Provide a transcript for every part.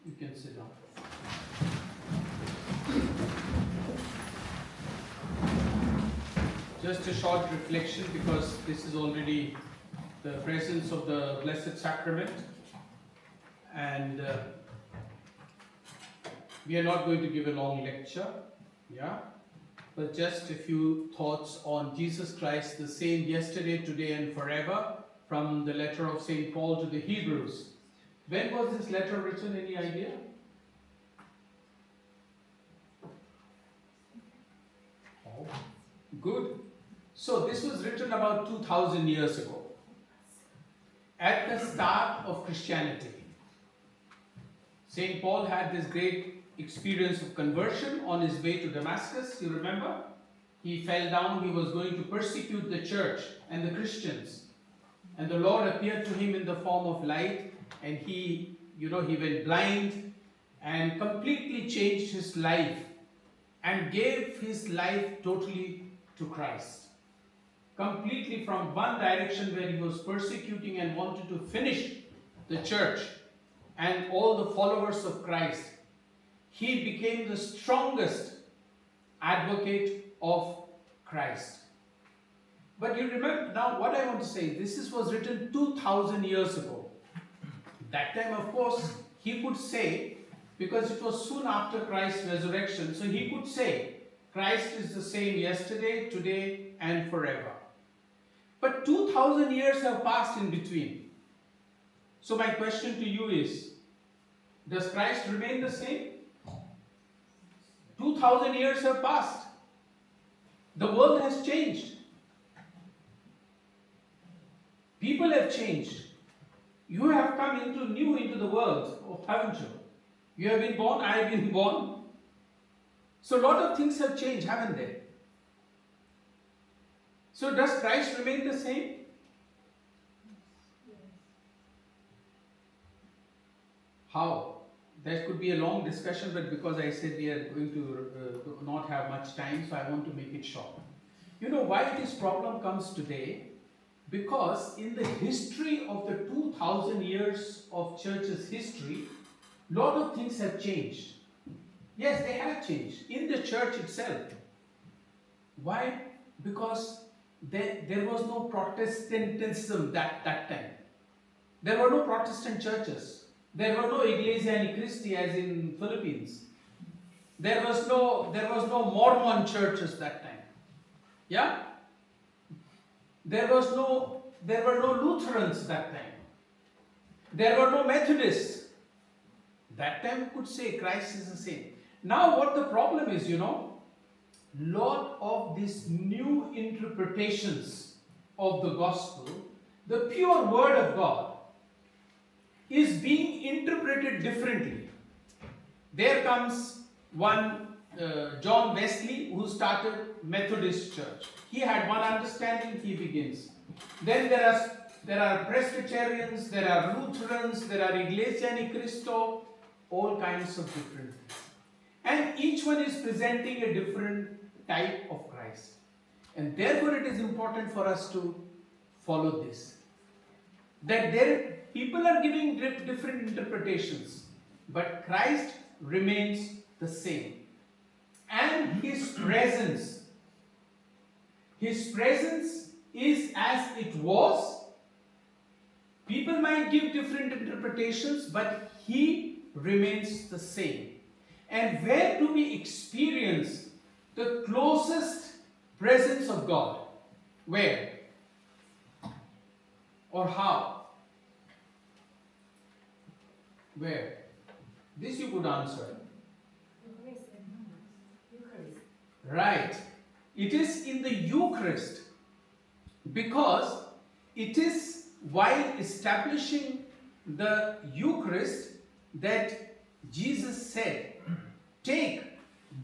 You can sit down. Just a short reflection, because this is already the presence of the Blessed Sacrament, and we are not going to give a long lecture, but just a few thoughts on Jesus Christ, the same yesterday, today and forever, from the letter of St. Paul to the Hebrews. When was this letter written? Any idea? Oh, good. So this was written about 2000 years ago, at the start of Christianity. St. Paul had this great experience of conversion on his way to Damascus. You remember? He fell down. He was going to persecute the church and the Christians. And the Lord appeared to him in the form of light, and he went blind and completely changed his life and gave his life totally to Christ. Completely from one direction where he was persecuting and wanted to finish the church and all the followers of Christ, he became the strongest advocate of Christ. But you remember, now what I want to say, this was written 2000 years ago. That time, of course, he could say, because it was soon after Christ's resurrection, so he could say, Christ is the same yesterday, today, and forever. But 2000 years have passed in between. So my question to you is, does Christ remain the same? 2000 years have passed. The world has changed. People have changed. You have come into the world, haven't you? You have been born, I have been born. So a lot of things have changed, haven't they? So does Christ remain the same? How? That could be a long discussion, but because I said we are going to not have much time, so I want to make it short. You know why this problem comes today? Because in the history of the 2000 years of church's history, a lot of things have changed. Yes, they have changed in the church itself. Why? Because there was no Protestantism that time. There were no Protestant churches. There were no Iglesia Ni Christi as in Philippines. There was no Mormon churches that time. Yeah? There were no Lutherans that time. There were no Methodists. That time we could say Christ is the same. Now what the problem is, lot of these new interpretations of the gospel, the pure word of God, is being interpreted differently. There comes one John Wesley, who started Methodist Church. He had one understanding, he begins. Then there are Presbyterians, there are Lutherans, there are Iglesia Ni Cristo, all kinds of different things. And each one is presenting a different type of Christ. And therefore it is important for us to follow this. That people are giving different interpretations, but Christ remains the same. And His presence is as it was. People might give different interpretations, but He remains the same. And where do we experience the closest presence of God? Where? Or how? Where? This you could answer. Eucharist. Right. It is in the Eucharist, because it is while establishing the Eucharist that Jesus said, "Take,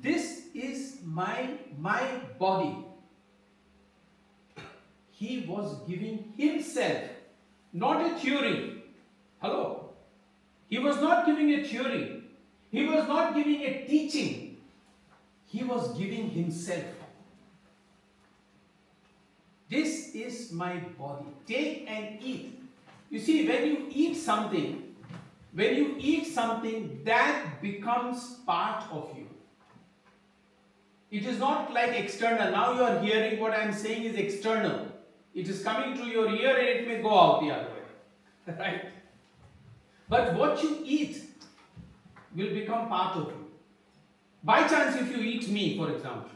this is my body." He was giving Himself, not a theory. Hello? He was not giving a theory. He was not giving a teaching. He was giving Himself. This is my body. Take and eat. You see, when you eat something, When you eat something, that becomes part of you. It is not like external. Now you are hearing what I am saying is external. It is coming to your ear and it may go out the other way. Right? But what you eat will become part of you. By chance, if you eat me, for example.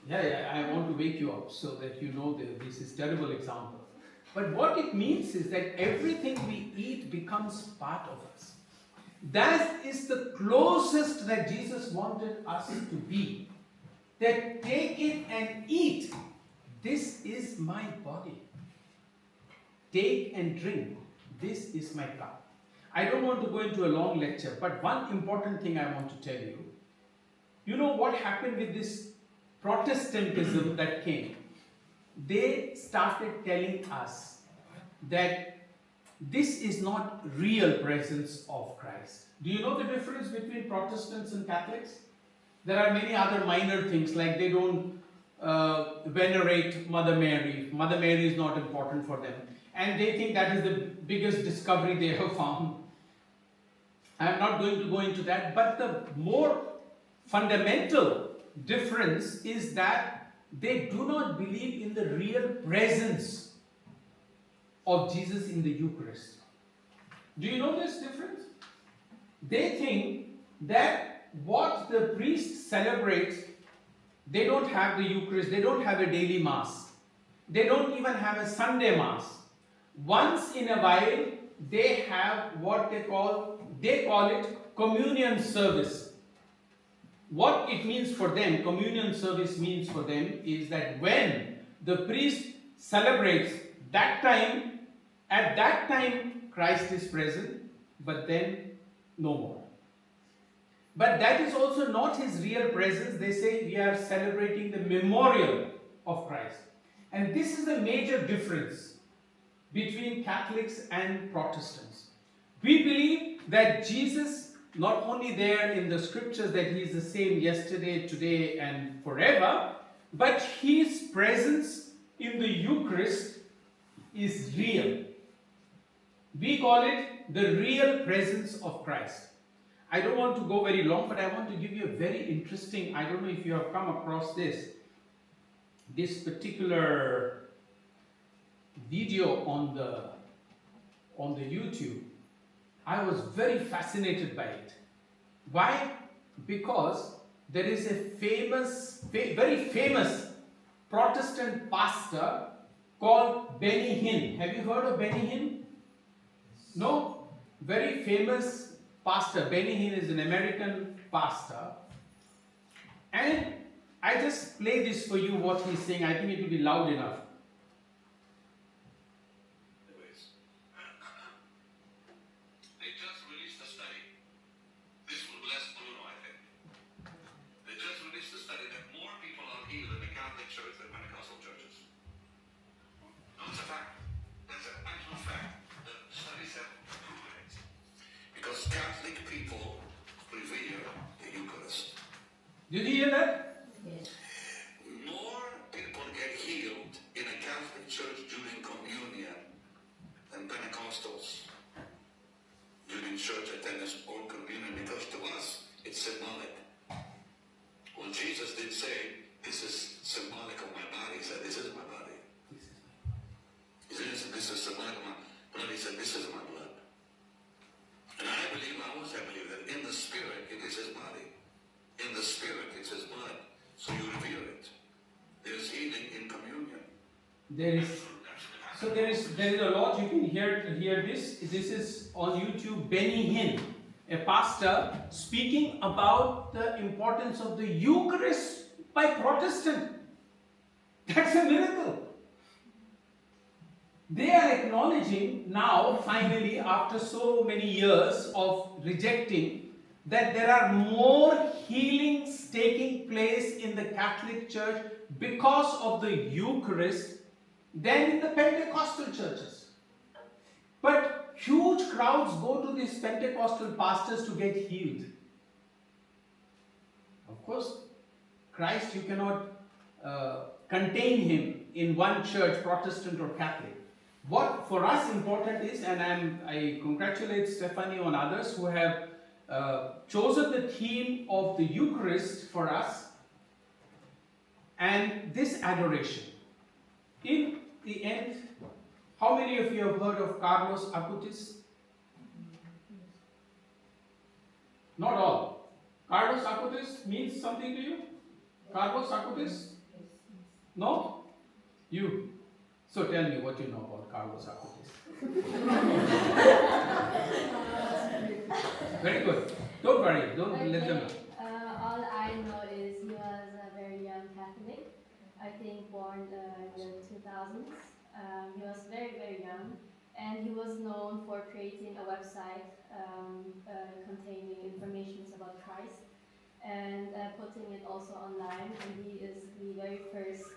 Yeah, I want to wake you up so that you know that this is a terrible example. But what it means is that everything we eat becomes part of us. That is the closest that Jesus wanted us to be. That take it and eat. This is my body. Take and drink. This is my cup. I don't want to go into a long lecture, but one important thing I want to tell you. You know what happened with this Protestantism that came? They started telling us that this is not real presence of Christ. Do you know the difference between Protestants and Catholics? There are many other minor things, like they don't venerate Mother Mary. Mother Mary is not important for them. And they think that is the biggest discovery they have found. I am not going to go into that, but the more fundamental difference is that they do not believe in the real presence of Jesus in the Eucharist. Do you know this difference? They think that what the priest celebrates, they don't have the Eucharist, they don't have a daily Mass, they don't even have a Sunday Mass. Once in a while, they have what they call it communion service. What it means for them, communion service means for them, is that when the priest celebrates that time, at that time Christ is present, but then no more. But that is also not his real presence. They say we are celebrating the memorial of Christ. And this is a major difference between Catholics and Protestants. We believe that Jesus, not only there in the scriptures that he is the same yesterday, today and forever, but his presence in the Eucharist is real. We call it the real presence of Christ. I don't want to go very long, but I want to give you a very interesting, I don't know if you have come across this particular video on the YouTube. I was very fascinated by it. Why? Because there is a very famous Protestant pastor called Benny Hinn. Have you heard of Benny Hinn? No? Very famous pastor. Benny Hinn is an American pastor. And I just play this for you, what he's saying. I think it will be loud enough. Did you hear that? Yes. More people get healed in a Catholic church during communion than Pentecostals during church attendance or communion, because to us it's symbolic. Well, Jesus did say, this is symbolic of my body. He said, this is my body. He said, this is symbolic of my blood. He said, this is my blood. And I believe that in the spirit it is his body. In the spirit, it's his blood. So you revere it. There's healing in communion. There is a lot. You can hear this. This is on YouTube. Benny Hinn, a pastor, speaking about the importance of the Eucharist by Protestant. That's a miracle. They are acknowledging now, finally, after so many years of rejecting, that there are more healings taking place in the Catholic Church because of the Eucharist than in the Pentecostal churches. But huge crowds go to these Pentecostal pastors to get healed. Of course, Christ, you cannot contain him in one church, Protestant or Catholic. What for us important is, and I congratulate Stephanie on others who have chosen the theme of the Eucharist for us and this adoration. In the end, how many of you have heard of Carlos Acutis? Not all. Carlos Acutis means something to you? Carlos Acutis? No? You? So tell me what you know about Carlos Acutis. Very good. Don't worry. Don't let them know. All I know is he was a very young Catholic. I think born in the 2000s. He was very, very young. And he was known for creating a website containing information about Christ and putting it also online. And he is the very first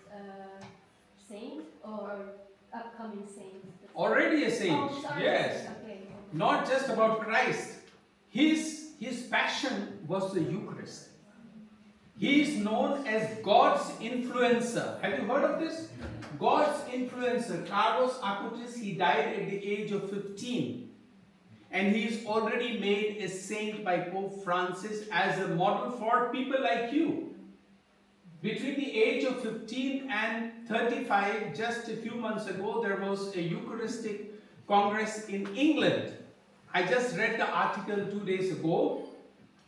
saint or upcoming saint. Already a saint. Oh, sorry. Yes. Okay. Not just about Christ. His passion was the Eucharist. He is known as God's influencer. Have you heard of this? God's influencer, Carlos Acutis, he died at the age of 15. And he is already made a saint by Pope Francis as a model for people like you. Between the age of 15 and 35, just a few months ago, there was a Eucharistic Congress in England. I just read the article 2 days ago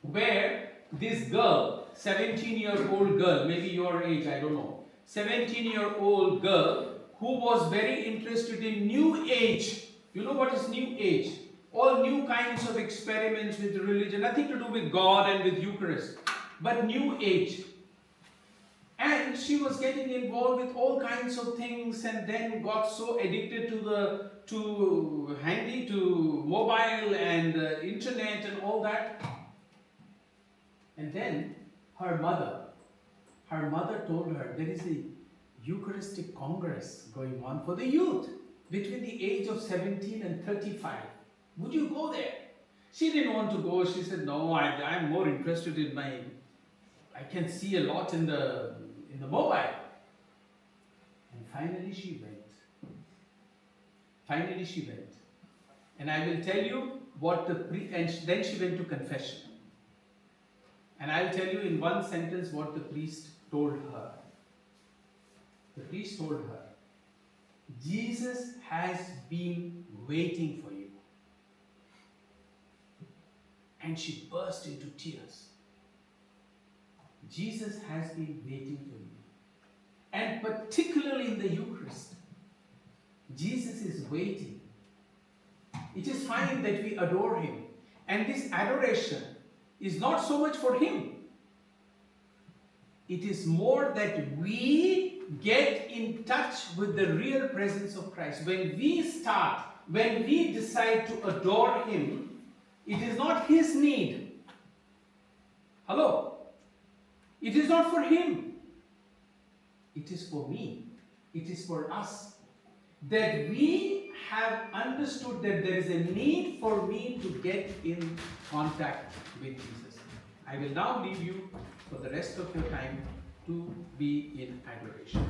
where this girl, 17-year-old girl, maybe your age, I don't know, 17-year-old girl who was very interested in New Age. You know what is New Age? All new kinds of experiments with religion, nothing to do with God and with Eucharist, but New Age. And she was getting involved with all kinds of things and then got so addicted to mobile and internet and all that. And then her mother told her there is a Eucharistic Congress going on for the youth between the age of 17 and 35. Would you go there? She didn't want to go. She said, no, I'm more interested in I can see a lot in the mobile. And finally she went. And I will tell you what and then she went to confession. And I'll tell you in one sentence what the priest told her. The priest told her, Jesus has been waiting for you. And she burst into tears. Jesus has been waiting for you. And particularly in the Eucharist, Jesus is waiting. It is fine that we adore Him. And this adoration is not so much for Him. It is more that we get in touch with the real presence of Christ. When we decide to adore Him, it is not His need. Hello? It is not for Him. It is for me. It is for us. That we have understood that there is a need for me to get in contact with Jesus. I will now leave you for the rest of your time to be in adoration.